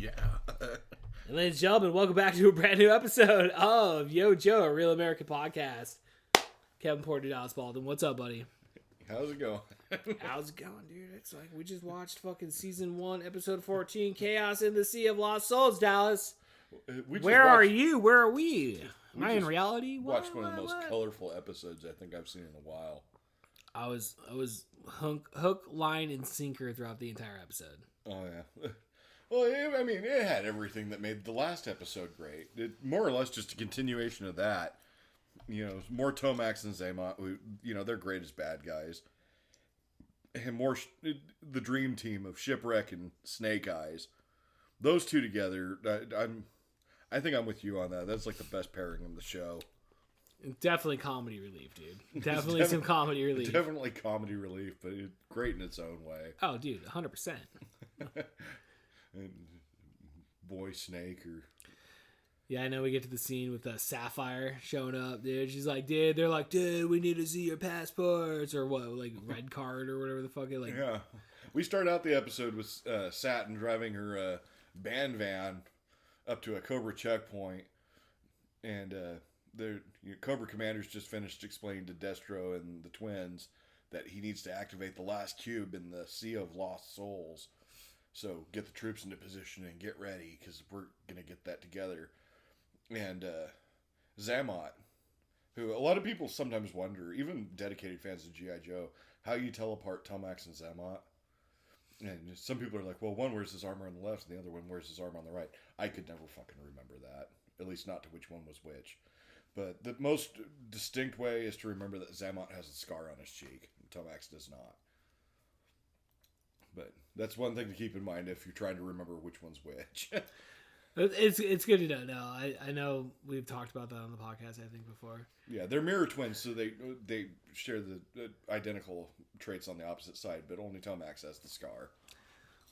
Yeah. And ladies and gentlemen, welcome back to a brand new episode of Yo Joe, a Real American Podcast. Kevin Porter, Dallas Baldwin. What's up, buddy? How's it going? How's it going, dude? It's like we just watched fucking season 1, episode 14, Chaos in the Sea of Lost Souls, Dallas. Where are you? Where are we? Am I in reality? Watched one of the most colorful episodes I think I've seen in a while. I was hook, line, and sinker throughout the entire episode. Oh, yeah. Well, I mean, it had everything that made the last episode great. It, more or less just a continuation of that. You know, more Tomax and Xamot, who, you know, they're great as bad guys. And more the dream team of Shipwreck and Snake Eyes. Those two together, I think I'm with you on that. That's like the best pairing in the show. Definitely comedy relief, dude. Definitely some comedy relief. Definitely comedy relief, but it's great in its own way. Oh, dude, 100%. And Boy Snake or... Yeah, I know we get to the scene with Sapphire showing up, dude. She's like, they're like, dude, we need to see your passports or what, like red card or whatever the fuck it like. Yeah. We start out the episode with Satin driving her band van up to a Cobra checkpoint, and Cobra Commander's just finished explaining to Destro and the twins that he needs to activate the last cube in the Sea of Lost Souls. So get the troops into position and get ready, because we're going to get that together. And Xamot, who a lot of people sometimes wonder, even dedicated fans of G.I. Joe, how you tell apart Tomax and Xamot. And some people are like, well, one wears his armor on the left and the other one wears his armor on the right. I could never fucking remember that. At least not to which one was which. But the most distinct way is to remember that Xamot has a scar on his cheek. And Tomax does not. But that's one thing to keep in mind if you're trying to remember which one's which. It's good to know. No, I know we've talked about that on the podcast, I think, before. Yeah, they're mirror twins, so they share the identical traits on the opposite side, but only Tomax has the scar.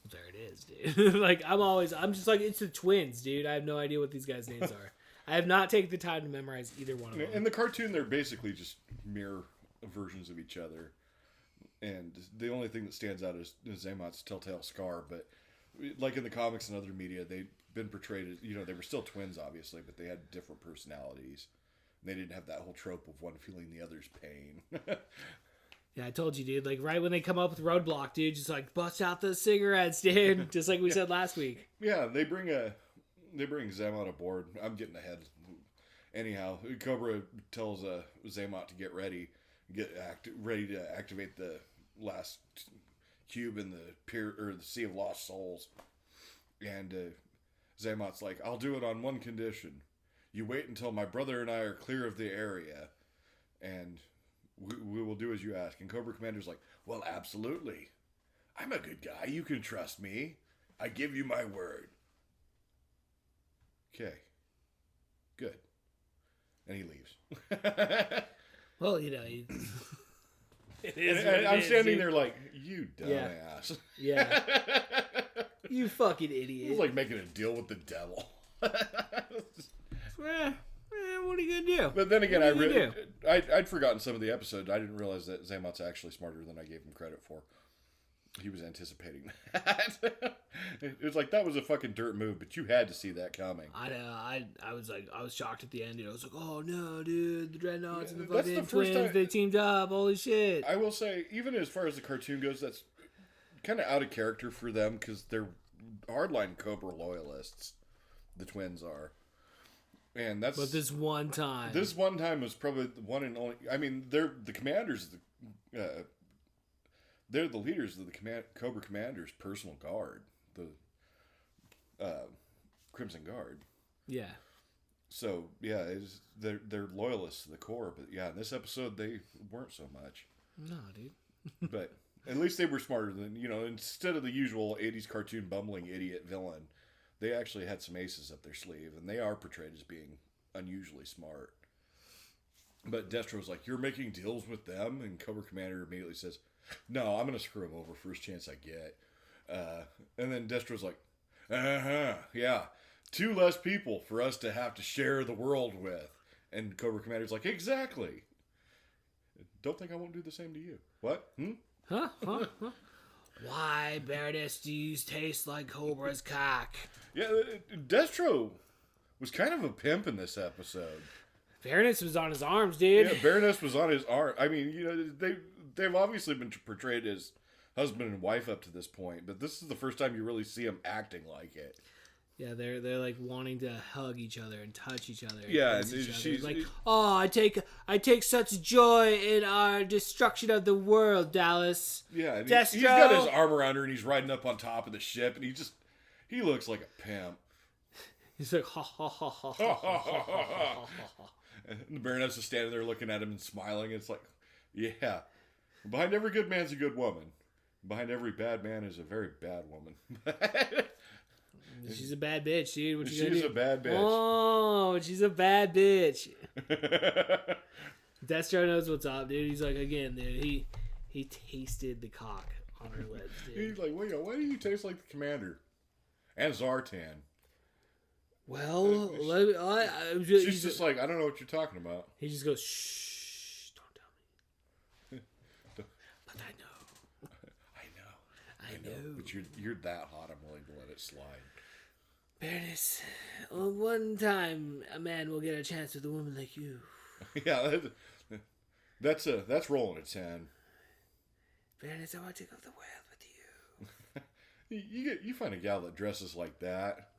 There it is, dude. Like, I'm just like, it's the twins, dude. I have no idea what these guys' names are. I have not taken the time to memorize either one of them. In the cartoon, they're basically just mirror versions of each other. And the only thing that stands out is Xamot's telltale scar, but like in the comics and other media, they've been portrayed as, you know, they were still twins, obviously, but they had different personalities. They didn't have that whole trope of one feeling the other's pain. Yeah, I told you, dude. Like, right when they come up with Roadblock, dude, just like, bust out the cigarettes, dude. Just like we said last week. Yeah, they bring Xamot aboard. I'm getting ahead. Anyhow, Cobra tells Xamot to get ready. Ready to activate the last cube in the Sea of Lost Souls. And Xamot's like, I'll do it on one condition. You wait until my brother and I are clear of the area, and we will do as you ask. And Cobra Commander's like, well, absolutely. I'm a good guy. You can trust me. I give you my word. Okay. Good. And he leaves. Well, you know, I'm standing there like, you dumbass. Yeah. You fucking idiot. It's like making a deal with the devil. What are you gonna do? But then again, I'd forgotten some of the episodes. I didn't realize that Xamot's actually smarter than I gave him credit for. He was anticipating that. It was like, that was a fucking dirt move, but you had to see that coming. I know. I was shocked at the end. I was like, oh no, dude, the Dreadnoughts and the fucking twins, they teamed up. Holy shit. I will say, even as far as the cartoon goes, that's kind of out of character for them, because they're hardline Cobra loyalists. The twins are. And that's... But this one time was probably the one and only... I mean, they're the commanders... they're the leaders of the Cobra Commander's personal guard. The Crimson Guard. Yeah. So, yeah, they're loyalists to the core. But, yeah, in this episode, they weren't so much. No, dude. But at least they were smarter than... You know, instead of the usual 80s cartoon bumbling idiot villain... They actually had some aces up their sleeve, and they are portrayed as being unusually smart. But Destro's like, you're making deals with them? And Cobra Commander immediately says, no, I'm going to screw him over first chance I get. And then Destro's like, yeah, 2 less people for us to have to share the world with. And Cobra Commander's like, exactly. Don't think I won't do the same to you. What? Huh? Why, Baroness, do you taste like Cobra's cock? Yeah, Destro was kind of a pimp in this episode. Baroness was on his arms, dude. Yeah, Baroness was on his arm. I mean, they've obviously been portrayed as husband and wife up to this point, but this is the first time you really see them acting like it. Yeah, they're like wanting to hug each other and touch each other. Yeah, and she's like, "Oh, I take such joy in our destruction of the world, Dallas." Yeah, and he's got his arm around her and he's riding up on top of the ship, and he looks like a pimp. He's like, ha ha ha ha ha ha ha ha ha. And the Baroness is standing there looking at him and smiling. It's like, yeah, behind every good man's a good woman. Behind every bad man is a very bad woman. She's a bad bitch, dude. What you gonna do? She's a bad bitch. Oh, she's a bad bitch. Destro knows what's up, dude. He's like, again, dude. He tasted the cock on her lips, dude. He's like, why do you taste like the commander? And Zartan. Well, she's just like, I don't know what you're talking about. He just goes, shh, don't tell me. But I know. I know. But you're that hot, I'm willing to let it slide. Baroness, one time a man will get a chance with a woman like you. Yeah, that's rolling a 10. Baroness, I want to take off the world with you. You find a gal that dresses like that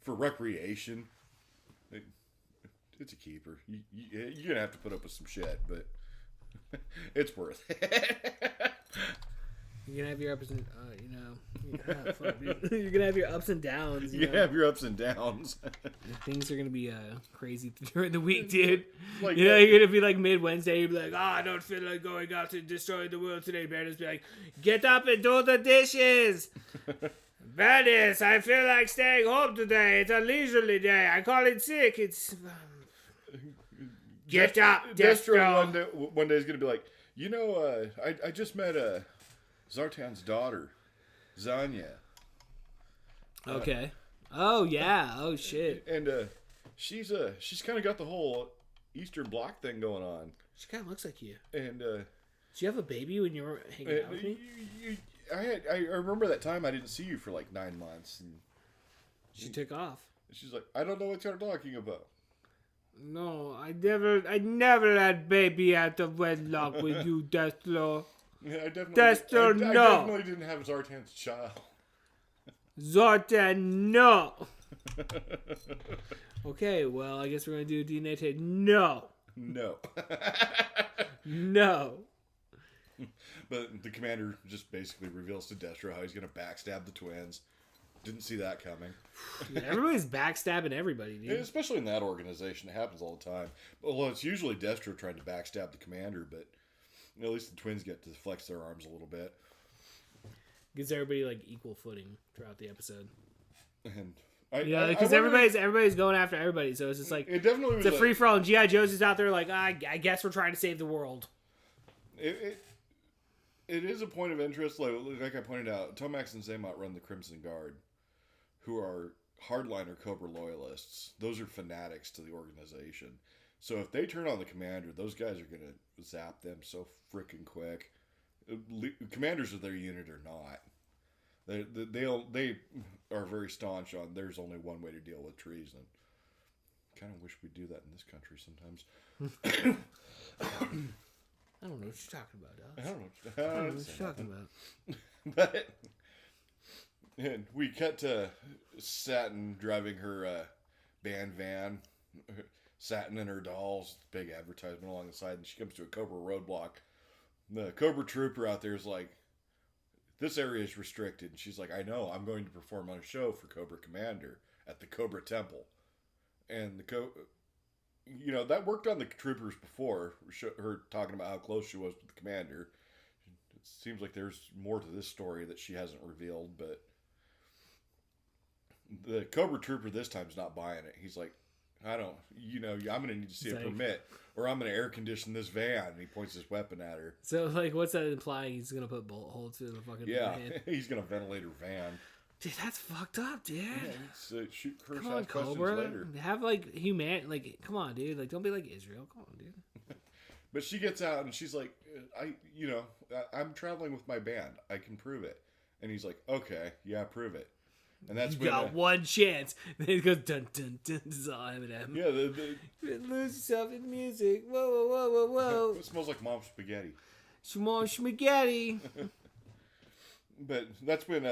for recreation. It's a keeper. You're gonna have to put up with some shit, but it's worth it. You're gonna have your ups and you're gonna have your ups and downs. You have your ups and downs. Things are gonna be crazy during the week, dude. Like, you're gonna be like mid Wednesday. You'll be like, I don't feel like going out to destroy the world today. Baroness be like, get up and do the dishes. Baroness, I feel like staying home today. It's a leisurely day. I call it sick. It's get up, Destro. One day is gonna be like, I just met Zartan's daughter, Zanya. Okay. Oh yeah. Oh shit. And she's kind of got the whole Eastern Bloc thing going on. She kind of looks like you. And did you have a baby when you were hanging out with me? I remember that time I didn't see you for like 9 months, and she took off. She's like, I don't know what you're talking about. No, I never had baby out of wedlock with you, Destro. Yeah, I definitely didn't have Zartan's child. Zartan, no. Okay, well, I guess we're gonna do a DNA test. No. No. But the commander just basically reveals to Destro how he's gonna backstab the twins. Didn't see that coming. Yeah, everybody's backstabbing everybody, dude. Especially in that organization, it happens all the time. Well, it's usually Destro trying to backstab the commander, but at least the twins get to flex their arms a little bit. Gives everybody like equal footing throughout the episode. And because everybody's going after everybody, so it's just like it's a free for all. And GI Joe's is out there like, I guess we're trying to save the world. It is a point of interest, like I pointed out. Tomax and Xamot run the Crimson Guard, who are hardliner Cobra loyalists. Those are fanatics to the organization. So if they turn on the commander, those guys are going to zap them so freaking quick. Commanders of their unit are not. They are very staunch on there's only one way to deal with treason. Kind of wish we'd do that in this country sometimes. I don't know what you're talking about, Alex. I don't know what you're talking about. But and we cut to Satin driving her band van. Satin and her dolls, big advertisement along the side, and she comes to a Cobra roadblock. The Cobra trooper out there is like, this area is restricted. And she's like, I know, I'm going to perform on a show for Cobra Commander at the Cobra Temple. And that worked on the troopers before, her talking about how close she was with the commander. It seems like there's more to this story that she hasn't revealed, but the Cobra trooper this time's not buying it. He's like, I'm going to need to see a permit, or I'm going to air condition this van. And he points his weapon at her. So, what's that implying? He's going to put bullet holes through the fucking van? He's going to ventilate her van. Dude, that's fucked up, dude. Yeah, shoot curse come on, Cobra. Later. Have, human... come on, dude. Don't be like Israel. Come on, dude. But she gets out and she's like, I'm traveling with my band. I can prove it. And he's like, okay, yeah, prove it. And that's You got one chance. Then it goes dun dun dun. This is all Eminem. Yeah, Lose yourself in music. Whoa, whoa, whoa, whoa, whoa. It smells like mom's spaghetti. Small spaghetti. But that's when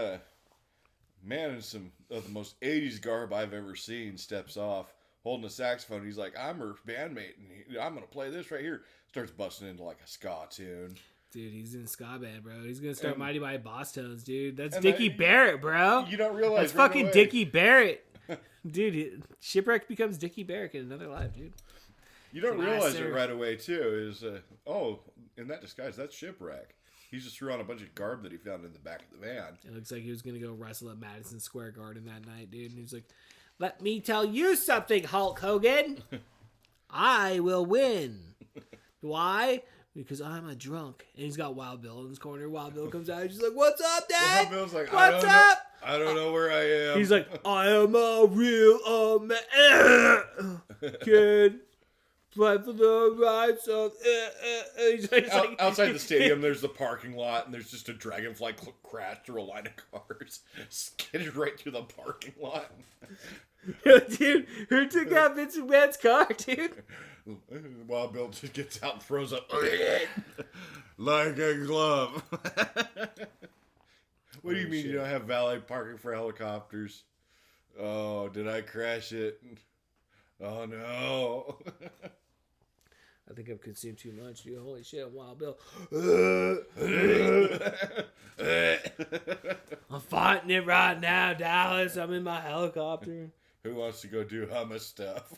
man in some of the most 80s garb I've ever seen steps off, holding a saxophone. He's like, I'm her bandmate, and I'm going to play this right here. Starts busting into like a ska tune. Dude, he's in ska band, bro. He's going to start Mighty by Boss Tones, dude. That's Dickie Barrett, bro. You don't realize that's fucking Dickie Barrett. Dude, Shipwreck becomes Dickie Barrett in another life, dude. You don't realize it right away, too, is, in that disguise, that's Shipwreck. He just threw on a bunch of garb that he found in the back of the van. It looks like he was going to go wrestle at Madison Square Garden that night, dude. And he was like, let me tell you something, Hulk Hogan. I will win. Why? Because I'm a drunk. And he's got Wild Bill in his corner. Wild Bill comes out. He's like, what's up, Dad? Wild Bill's like, what's up? I don't know where I am. He's like, I am a real man. Kid. Fight for the rights of... outside the stadium, there's the parking lot, and there's just a dragonfly crash through a line of cars. Skidded right through the parking lot. Dude, who took out Vince McMahon's car, dude? Wild Bill just gets out and throws up like a glove. What do you mean you don't have valet parking for helicopters? Oh, did I crash it? Oh, no. I think I've consumed too much, dude. Holy shit, I'm Wild Bill. I'm fighting it right now, Dallas. I'm in my helicopter. Who wants to go do hummus stuff?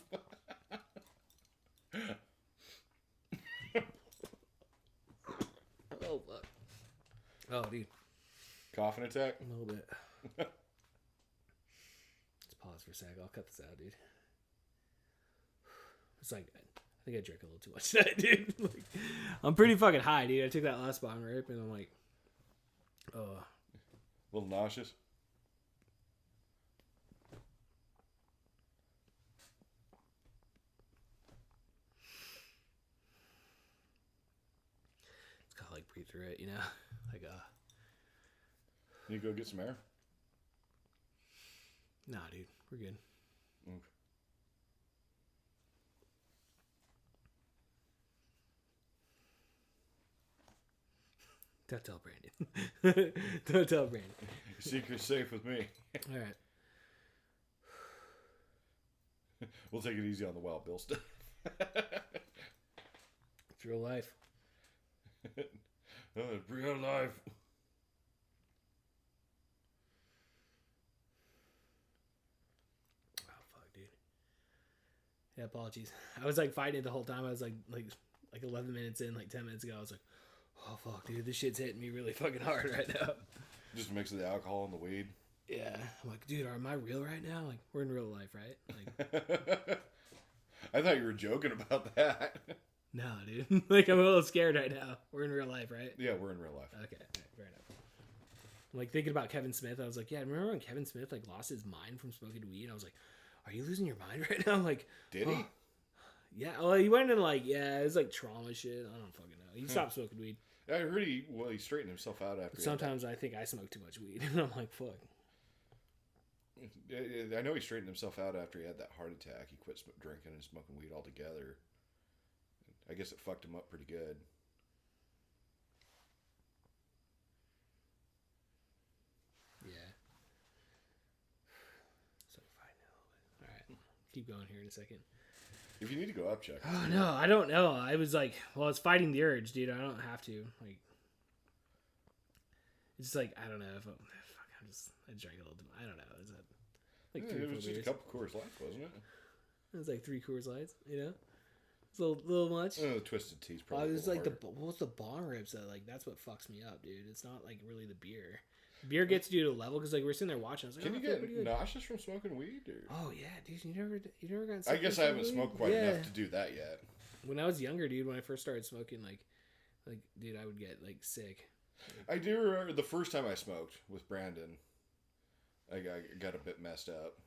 Oh, fuck. Oh, dude. Coughing attack? A little bit. Let's pause for a sec. I'll cut this out, dude. It's like, I think I drank a little too much tonight, dude. Like, I'm pretty fucking high, dude. I took that last bong rip, and I'm like, oh. A little nauseous? It's gotta, like, breathe through it, you know? Like, You go get some air? Nah, dude. We're good. Okay. Don't tell Brandon. Don't tell Brandon. Secret's safe with me. All right. We'll take it easy on the Wild Bill stuff. It's real life. Real life. Oh, fuck, dude. Yeah, apologies. I was, like, fighting it the whole time. I was, like 11 minutes in, like, 10 minutes ago. I was like, oh, fuck, dude. This shit's hitting me really fucking hard right now. Just a mix of the alcohol and the weed. Yeah. I'm like, dude, am I real right now? Like, we're in real life, right? Like, I thought you were joking about that. no, dude. Like, I'm a little scared right now. We're in real life, right? Yeah, we're in real life. Okay, right, fair enough. I'm, like, thinking about Kevin Smith. I was like, yeah, remember when Kevin Smith, like, lost his mind from smoking weed? I was like, are you losing your mind right now? I'm like, did he? Yeah, well, he went in, like, yeah, it was, like, trauma shit. I don't fucking know. He stopped smoking weed. I heard he straightened himself out after. Sometimes I think I smoke too much weed. And I'm like, fuck. I know he straightened himself out after he had that heart attack. He quit drinking and smoking weed altogether. I guess it fucked him up pretty good. Yeah. So fine a little bit. All right, keep going here in a second. If you need to go up, check. Oh no, I don't know. I was like, well, it's fighting the urge, dude. I don't have to. Like, it's just like I don't know if I drank a little. I don't know. Is that like It was just a couple Coors Lights, wasn't it? It was like 3 Coors Lights, you know. It's a little much. The Twisted Tea's probably. It was like what's the bong rips that like that's what fucks me up, dude. It's not like really the beer. Beer gets you to a level because like we're sitting there watching. I was like, can you get nauseous from smoking weed? Or? Oh yeah, dude. You never got. I guess I haven't smoked quite enough to do that yet. When I was younger, dude, when I first started smoking, like, dude, I would get like sick. I do remember the first time I smoked with Brandon. I got a bit messed up.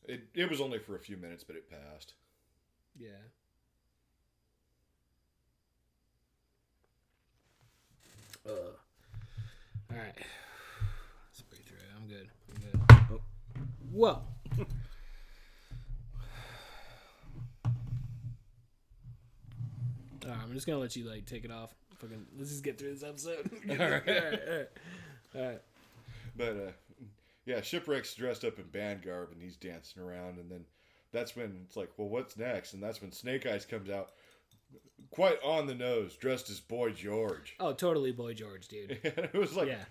It was only for a few minutes, but it passed. Yeah. All right. Let's breathe through it. I'm good. Oh. Whoa. All right, I'm just gonna let you like take it off. Fucking, let's just get through this episode. All right. But yeah, Shipwreck's dressed up in band garb and he's dancing around, and then that's when it's like, well, what's next? And that's when Snake Eyes comes out, quite on the nose, dressed as Boy George. Oh, totally Boy George, dude. And it was like, Yeah.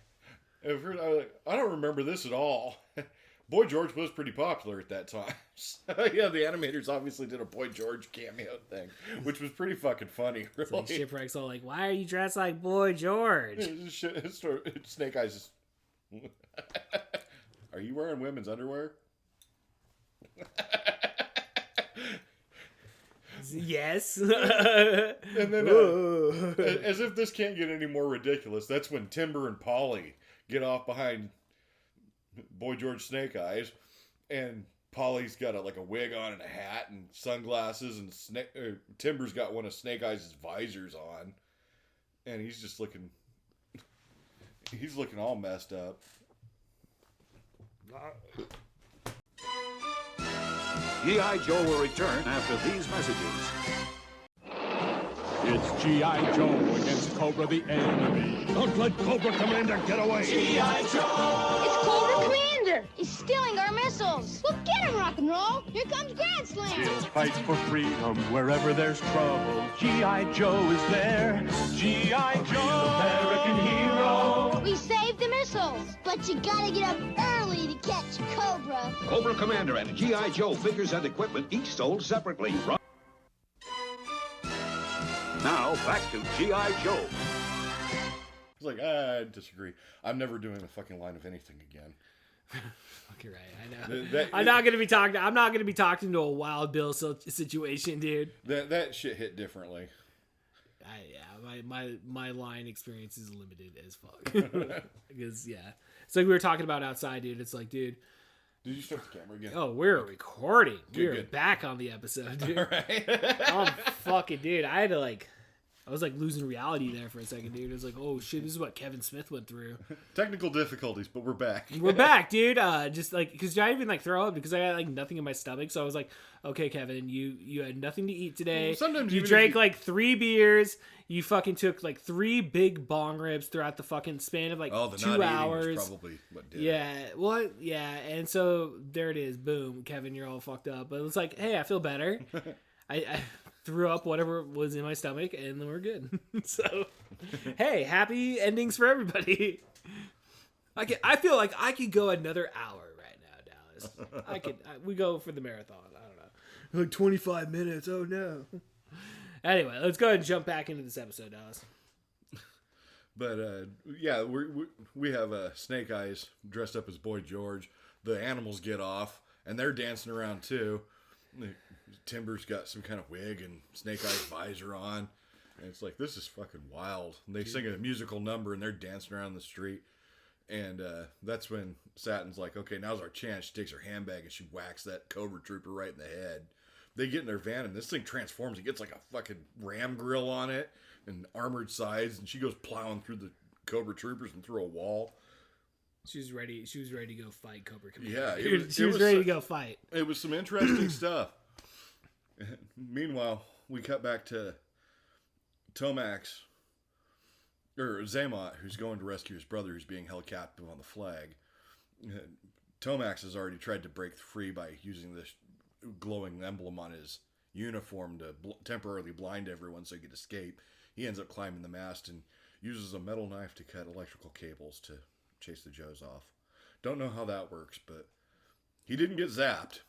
at first I was like, I don't remember this at all. Boy George was pretty popular at that time. So, yeah, the animators obviously did a Boy George cameo thing, which was pretty fucking funny. Really. It's like Shipwreck's all like, why are you dressed like Boy George? Snake Eyes is... Are you wearing women's underwear? Yes. And then, as if this can't get any more ridiculous, that's when Timber and Polly get off behind Boy George Snake Eyes, and Polly's got a wig on and a hat and sunglasses, and Timber's got one of Snake Eyes' visors on, and he's looking all messed up. G.I. Joe will return after these messages. It's G.I. Joe against Cobra the enemy. Don't let Cobra Commander get away. G.I. Joe! It's Cobra Commander! He's stealing our missiles! Well, get him, Rock and Roll! Here comes Grand Slam! He'll fight for freedom wherever there's trouble. G.I. Joe is there. G.I. Joe, American hero. We saved the missiles! But you gotta get up early to catch Cobra. Cobra Commander and G.I. Joe figures and equipment each sold separately. Now, back to G.I. Joe. It's like, I disagree. I'm never doing a fucking line of anything again. Fuck, you're right. I know. I'm not gonna be talking to a Wild Bill situation, dude. That shit hit differently. My line experience is limited as fuck. Because it's like we were talking about outside, dude. It's like, dude. Did you start the camera again? Oh, we're recording. We're good. back on the episode, dude. All right. I'm fucking, dude. I was like losing reality there for a second, dude. It was like, oh shit, this is what Kevin Smith went through. Technical difficulties, but we're back. We're back, dude. Just like, because I even like throw up because I got like nothing in my stomach. So I was like, okay, Kevin, you had nothing to eat today. Well, sometimes you drank like 3 beers. You fucking took like 3 big bong rips throughout the fucking span of like the 2 not hours. Eating was probably what did Yeah, it. well, yeah, and so there it is. Boom, Kevin, you're all fucked up. But it's like, hey, I feel better. I threw up whatever was in my stomach, and then we're good. So, hey, happy endings for everybody. I feel like I could go another hour right now, Dallas. We go for the marathon. I don't know, like 25 minutes. Oh no. Anyway, let's go ahead and jump back into this episode, Dallas. But yeah, we have Snake Eyes dressed up as Boy George. The animals get off, and they're dancing around too. Timber's got some kind of wig and Snake Eyes visor on, and it's like, this is fucking wild. And they sing a musical number, and they're dancing around the street. And that's when Satin's like, okay, now's our chance. She takes her handbag and she whacks that Cobra Trooper right in the head. They get in their van, and this thing transforms. It gets like a fucking ram grill on it and armored sides, and she goes plowing through the Cobra Troopers and through a wall. She was ready to go fight Cobra Commander. Yeah, she was ready to go fight. It was some interesting stuff. Meanwhile, we cut back to Tomax, or Xamot, who's going to rescue his brother who's being held captive on the flag. Tomax has already tried to break free by using this glowing emblem on his uniform to temporarily blind everyone so he could escape. He ends up climbing the mast and uses a metal knife to cut electrical cables to chase the Joes off. Don't know how that works, but he didn't get zapped.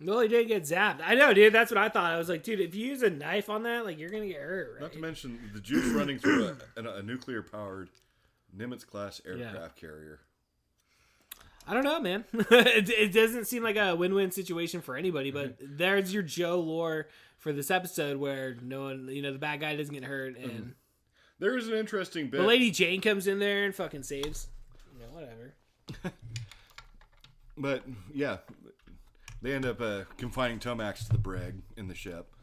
No, he didn't get zapped. I know, dude. That's what I thought. I was like, dude, if you use a knife on that, like, you're gonna get hurt, right? Not to mention the juice running through a nuclear-powered Nimitz-class aircraft carrier. I don't know, man. It doesn't seem like a win-win situation for anybody, but there's your Joe lore for this episode where no one, the bad guy doesn't get hurt, and there is an interesting bit. The Lady Jane comes in there and fucking saves. Whatever. But, yeah, they end up confining Tomax to the brig in the ship,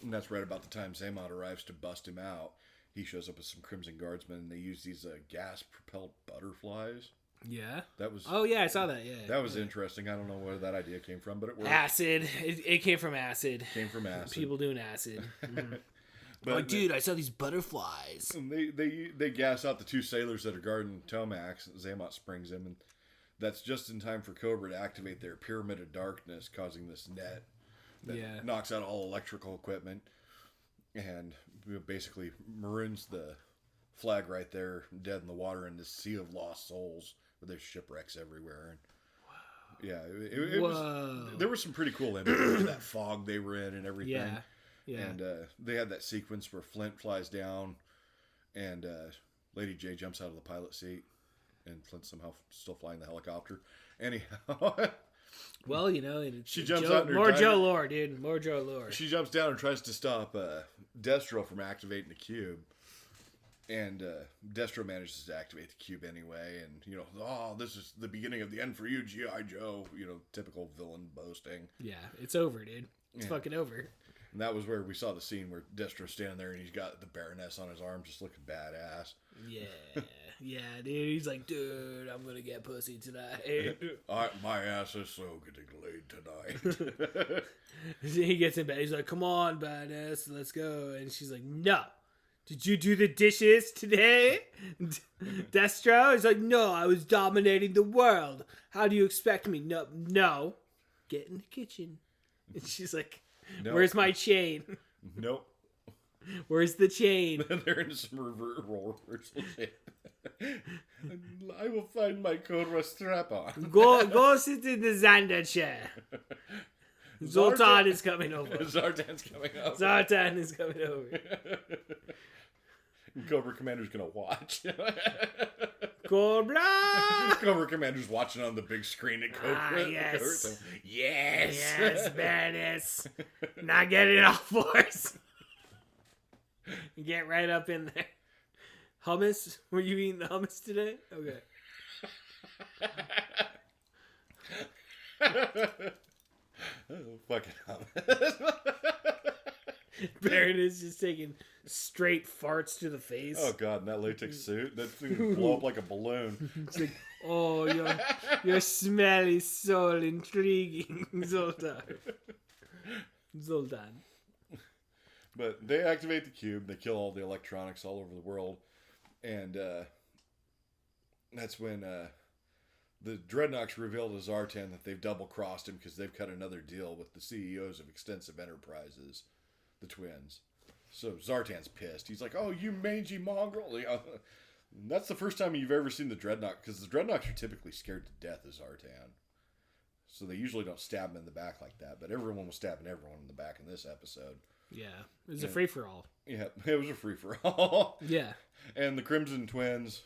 and that's right about the time Xamot arrives to bust him out. he shows up with some Crimson Guardsmen, and they use these gas-propelled butterflies. Yeah. That was Oh yeah, I saw that. Yeah. that was interesting. I don't know where that idea came from, but it worked. Acid. It came from acid. Came from acid. People doing acid. But Like, dude, I saw these butterflies. and they gas out the 2 sailors that are guarding Tomax. Xamot springs him, and that's just in time for Cobra to activate their Pyramid of Darkness, causing this net that knocks out all electrical equipment and basically maroons the flag right there, dead in the water in this sea of lost souls, where there's shipwrecks everywhere. And yeah, it was. There were some pretty cool images of that fog they were in and everything. Yeah. Yeah. And they had that sequence where Flint flies down, and Lady J jumps out of the pilot seat, and Flint's somehow still flying the helicopter. Anyhow, Well, you know, she jumps out in her more diver- Joe Lore, dude. More Joe Lore. She jumps down and tries to stop Destro from activating the cube. And Destro manages to activate the cube anyway. And, you know, oh, this is the beginning of the end for you, G.I. Joe. You know, typical villain boasting. Yeah, it's over, dude. It's fucking over. And that was where we saw the scene where Destro's standing there and he's got the Baroness on his arm just looking badass. Yeah. Yeah, dude. He's like, dude, I'm going to get pussy tonight. My ass is so getting laid tonight. He gets in bed. He's like, come on, badass. Let's go. And she's like, no. Did you do the dishes today? Destro is like, no, I was dominating the world. How do you expect me? No. Get in the kitchen. And she's like, No. where's my chain? Nope. Where's the chain? They're in some role reversal shit. I will find my Cobra strap on. Go sit in the Xander chair. Zoltan is coming over. Zartan's coming over. Zartan is coming over. Cobra Commander's gonna watch. Cobra! Cobra Commander's watching on the big screen at Cobra. Yes. Yes. Yes, badass. Now get it off force. Get right up in there. Hummus? Were you eating the hummus today? Okay. Fucking hell. Baron is just taking straight farts to the face. Oh god, and that latex suit, that thing would blow up like a balloon. It's like, oh, your smell is so intriguing, Zoltan. Zoltan. But they activate the cube, they kill all the electronics all over the world, and that's when the Dreadnoks reveal to Zartan that they've double-crossed him because they've cut another deal with the CEOs of Extensive Enterprises, the twins. So Zartan's pissed. He's like, oh, you mangy mongrel. That's the first time you've ever seen the Dreadnought, because the Dreadnoks are typically scared to death of Zartan. So they usually don't stab him in the back like that, but everyone was stabbing everyone in the back in this episode. Yeah, it was a free-for-all. Yeah, it was a free-for-all. Yeah. And the Crimson Twins,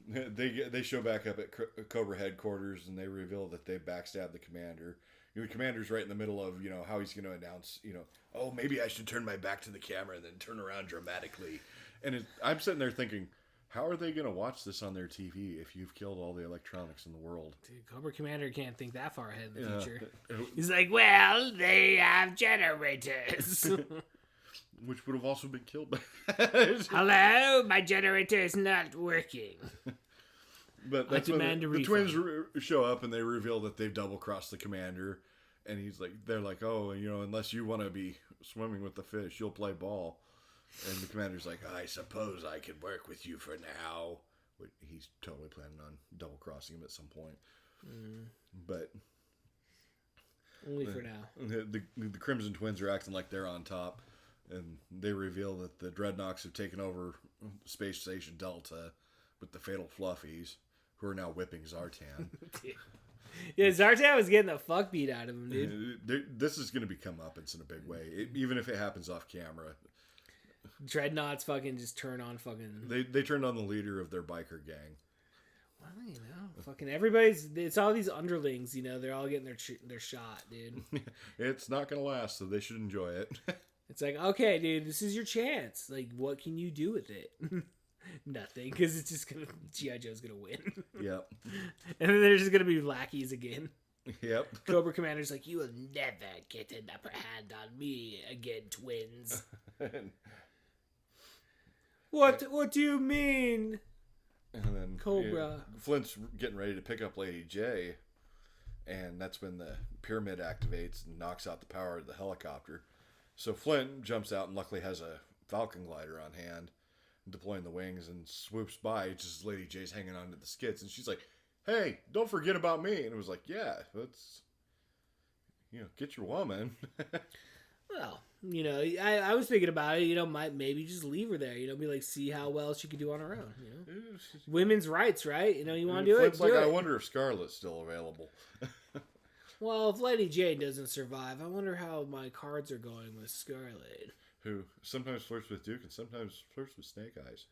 they show back up at Cobra headquarters, and they reveal that they backstabbed the commander. You know, the commander's right in the middle of, you know, how he's going to announce, you know, oh, maybe I should turn my back to the camera and then turn around dramatically. And I'm sitting there thinking, how are they going to watch this on their TV if you've killed all the electronics in the world? Dude, Cobra Commander can't think that far ahead in the future. He's like, well, they have generators. Which would have also been killed by... Hello? My generator is not working. But that's I when demand a the refund. twins show up and they reveal that they've double-crossed the commander. And they're like, oh, you know, unless you want to be swimming with the fish, you'll play ball. And the commander's like, I suppose I could work with you for now. But he's totally planning on double-crossing him at some point. But... Only for now. The Crimson Twins are acting like they're on top. And they reveal that the Dreadnoks have taken over Space Station Delta with the Fatal Fluffies, who are now whipping Zartan. Yeah, Zartan was getting the fuck beat out of him, dude. This is going to become uppance in a big way, even if it happens off camera. Dreadnoughts fucking just turn on fucking... They turned on the leader of their biker gang. Well, you know, fucking everybody's... It's all these underlings, you know, they're all getting their shot, dude. It's not going to last, so they should enjoy it. It's like, okay, dude, this is your chance. Like, what can you do with it? Nothing, because it's just gonna... G.I. Joe's gonna win. Yep. And then there's just gonna be lackeys again. Yep. Cobra Commander's like, you will never get an upper hand on me again, twins. What do you mean? And then Cobra. Flint's getting ready to pick up Lady J, and that's when the pyramid activates and knocks out the power of the helicopter. So Flint jumps out and luckily has a Falcon glider on hand, deploying the wings, and swoops by just as Lady J's hanging onto the skids, and she's like, "Hey, don't forget about me." And it was like, "Yeah, let's, get your woman." Well, I was thinking about it. Maybe just leave her there. Be like, see how well she could do on her own. Women's rights, right? You want to do Flint's it? like, Do I it. wonder if Scarlett's still available. Well, if Lady Jane doesn't survive, I wonder how my cards are going with Scarlet. Who sometimes flirts with Duke and sometimes flirts with Snake Eyes.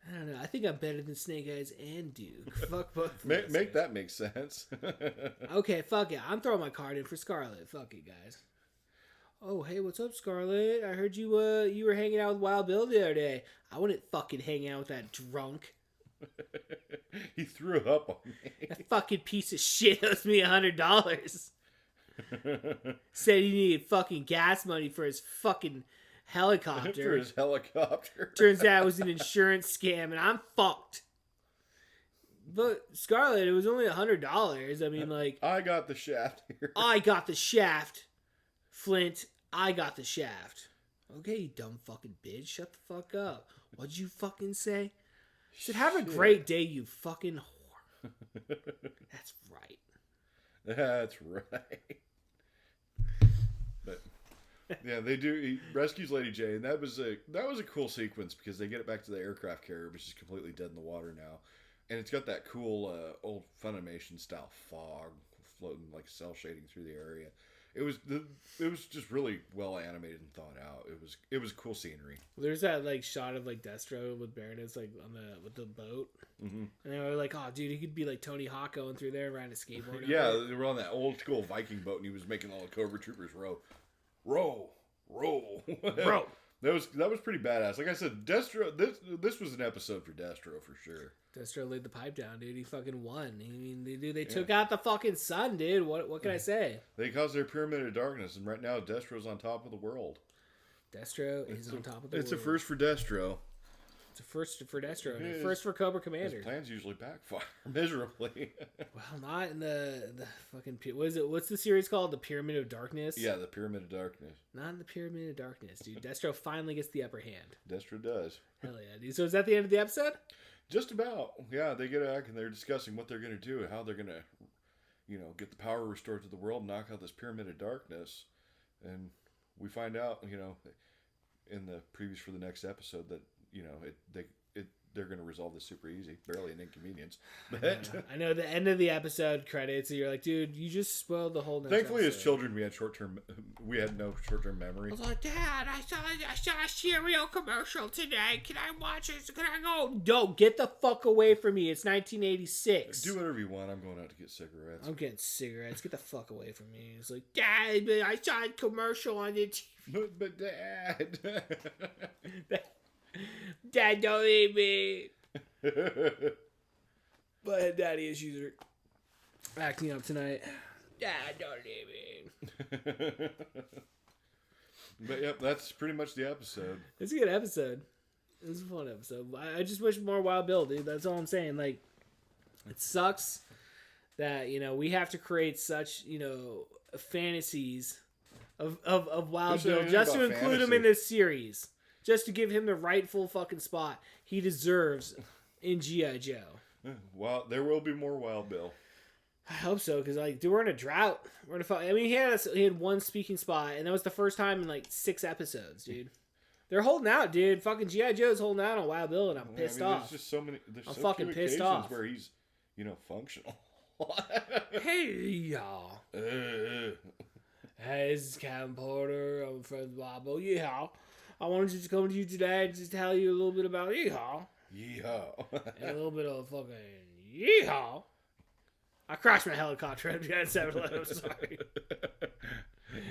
I don't know. I think I'm better than Snake Eyes and Duke. Fuck both. Make that make sense. Okay, fuck it. I'm throwing my card in for Scarlet. Fuck it, guys. Oh, hey, what's up, Scarlet? I heard you you were hanging out with Wild Bill the other day. I wouldn't fucking hang out with that drunk. He threw up on me. That fucking piece of shit owes me $100. Said he needed fucking gas money for his fucking helicopter. For his helicopter. Turns out it was an insurance scam, and I'm fucked. But Scarlet, it was only $100. I mean, like, I got the shaft here. I got the shaft. Flint, I got the shaft. Okay, you dumb fucking bitch. Shut the fuck up. What'd you fucking say? She said, have a great day, you fucking whore. That's right. That's right. But yeah, they do. He rescues Lady J, and that was a cool sequence because they get it back to the aircraft carrier, which is completely dead in the water now, and it's got that cool old Funimation style fog floating like cell shading through the area. It was just really well animated and thought out. It was cool scenery. There's that like shot of like Destro with Baroness like with the boat, and they were like, "Oh, dude, he could be like Tony Hawk going through there riding a skateboard." Yeah, they were on that old school Viking boat, and he was making all the Cobra Troopers row. That was pretty badass. Like I said, Destro. This was an episode for Destro for sure. Destro laid the pipe down, dude. He fucking won. I mean, they took out the fucking sun, dude. What can I say? They caused their pyramid of darkness, and right now Destro's on top of the world. Destro is on top of the It's world. a first for Destro. It's a first for Destro. And a His- first for Cobra Commander. His plans usually backfire miserably. Well, not in the fucking... What is it? What's the series called? The Pyramid of Darkness? Yeah, the Pyramid of Darkness. Not in the Pyramid of Darkness, dude. Destro finally gets the upper hand. Destro does. Hell yeah, dude. So is that the end of the episode? Just about. Yeah, they get back and they're discussing what they're going to do, how they're going to, get the power restored to the world, knock out this Pyramid of Darkness. And we find out, in the previews for the next episode that, they're going to resolve this super easy. Barely an inconvenience. But I know the end of the episode credits, and you're like, dude, you just spoiled the whole next thankfully, as episode. children, we had no short-term memory. I was like, Dad, I saw a cereal commercial today. Can I watch it? Can I go? No, get the fuck away from me. It's 1986. Do whatever you want. I'm going out to get cigarettes. I'm getting cigarettes. Get the fuck away from me. It's like, Dad, but I saw a commercial on the TV. But Dad. Dad, don't leave me. But daddy issues are acting up tonight. Dad, don't leave me. But yep, that's pretty much the episode. It's a good episode. It was a fun episode. I just wish more Wild Bill, dude. That's all I'm saying. Like, it sucks that, we have to create such, fantasies of Wild There's Bill anything just to about include him fantasy. in this series. Just to give him the rightful fucking spot he deserves in G.I. Joe. Well, there will be more Wild Bill. I hope so, because dude, we're in a drought. He had one speaking spot, and that was the first time in 6 episodes, dude. They're holding out, dude. Fucking G.I. Joe's holding out on Wild Bill, and I'm pissed off. There's just so many. There's I'm so fucking few pissed occasions off. where he's, functional. Hey, y'all. Uh, Hey, this is Kevin Porter. I'm from Wild Bill. Yeehaw. I wanted to come to you today just to tell you a little bit about Yeehaw. Yeehaw. And a little bit of fucking Yeehaw. I crashed my helicopter at 7-Eleven. I'm sorry.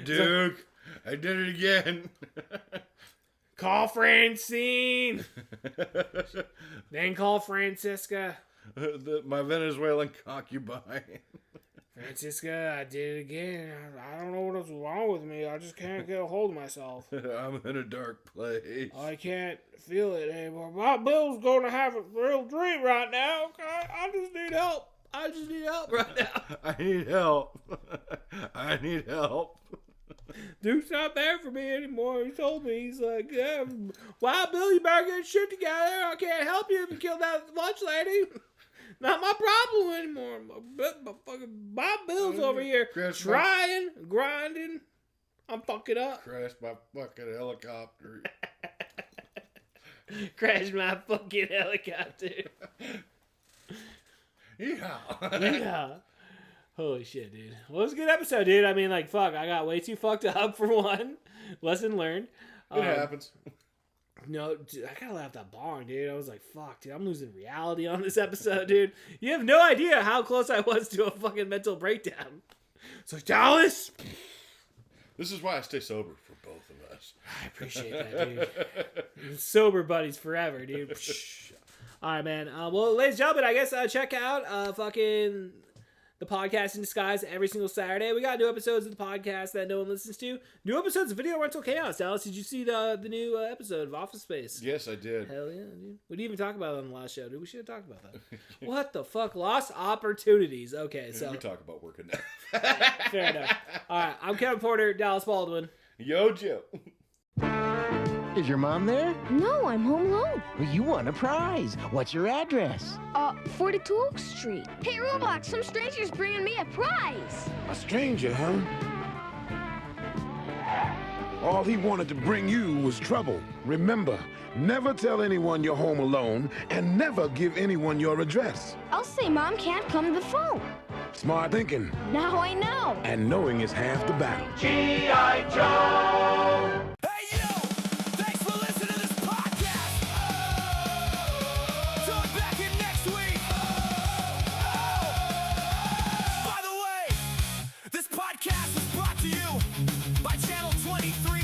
Duke, I did it again. Call Francine. Then call Francisca. My Venezuelan concubine. Francisca, I did it again. I don't know what's wrong with me. I just can't get a hold of myself. I'm in a dark place. I can't feel it anymore. My Bill's going to have a real dream right now. Okay? I just need help. I just need help right now. I need help. I need help. Dude's not there for me anymore. He told me, he's like, yeah, wow, Bill, you better get shit together. I can't help you if you killed that lunch lady. Not my problem anymore. My fucking Bob Bill's over here trying, grinding. I'm fucking up. Crashed my fucking helicopter. Crashed my fucking helicopter. Yeah. Holy shit, dude. Well, it was a good episode, dude. I mean, like, fuck, I got way too fucked up for one. Lesson learned. It happens. No, dude, I gotta laugh that bong, dude. I was like, fuck, dude, I'm losing reality on this episode, dude. You have no idea how close I was to a fucking mental breakdown. It's like, Dallas! This is why I stay sober for both of us. I appreciate that, dude. Sober buddies forever, dude. All right, man. Well, ladies and gentlemen, I guess check out fucking the Podcast in Disguise every single Saturday. We got new episodes of the podcast that no one listens to. New episodes of Video Rental Chaos. Dallas, did you see the new episode of Office Space? Yes, I did. Hell yeah, dude. We didn't even talk about it on the last show, dude. We should have talked about that. What the fuck? Lost opportunities. Okay, so. We talk about working now. Fair enough. All right, I'm Kevin Porter, Dallas Baldwin. Yo, Joe. Is your mom there? No, I'm home alone. Well, you won a prize. What's your address? 42 Oak Street. Hey, Roblox, some stranger's bringing me a prize. A stranger, huh? All he wanted to bring you was trouble. Remember, never tell anyone you're home alone and never give anyone your address. I'll say Mom can't come to the phone. Smart thinking. Now I know. And knowing is half the battle. G.I. Joe! Hey, yo! Thanks for listening to this podcast! Tune back in next week! By the way, this podcast was brought to you by Channel 23.